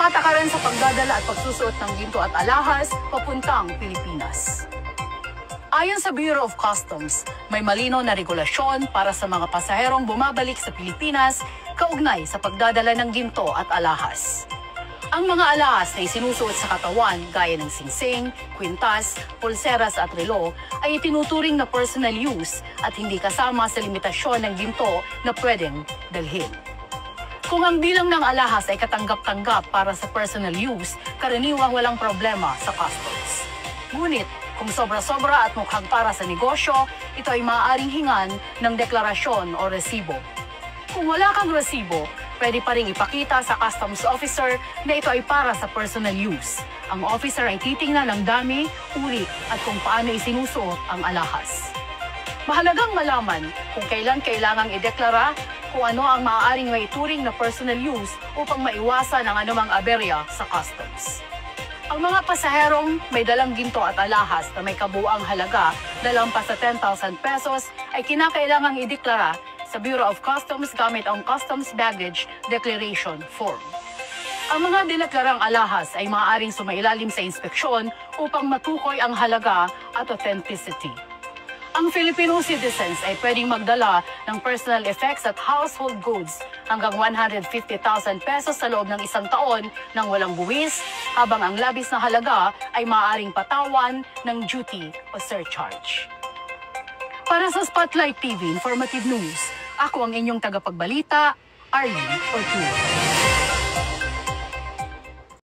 patakaran sa pagdadala at pagsusuot ng ginto at alahas papuntang Pilipinas. Ayon sa Bureau of Customs, may malinaw na regulasyon para sa mga pasaherong bumabalik sa Pilipinas kaugnay sa pagdadala ng ginto at alahas. Ang mga alahas na isinusuot sa katawan gaya ng singsing, kwintas, pulseras at relo ay itinuturing na personal use at hindi kasama sa limitasyon ng ginto na pwedeng dalhin. Kung ang bilang ng alahas ay katanggap-tanggap para sa personal use, karaniwang walang problema sa customs. Ngunit, kung sobra-sobra at mukhang para sa negosyo, ito ay maaaring hingan ng deklarasyon o resibo. Kung wala kang resibo, pwede pa rin ipakita sa customs officer na ito ay para sa personal use. Ang officer ay titingnan ng dami, uri at kung paano isinusuot ang alahas. Mahalagang malaman kung kailan kailangang ideklara kung ano ang maaaring maituring na personal use upang maiwasan ang anumang aberya sa customs. Ang mga pasaherong may dalang ginto at alahas na may kabuuang halaga dalampas sa 10,000 pesos ay kinakailangang ideklara sa Bureau of Customs gamit ang Customs Baggage Declaration Form. Ang mga dineklarang alahas ay maaaring sumailalim sa inspeksyon upang matukoy ang halaga at authenticity. Ang Filipino citizens ay pwedeng magdala ng personal effects at household goods hanggang 150,000 pesos sa loob ng isang taon nang walang buwis, habang ang labis na halaga ay maaaring patawan ng duty o surcharge. Para sa Spotlight TV Informative News, ako ang inyong tagapagbalita, Arlene Ortiz.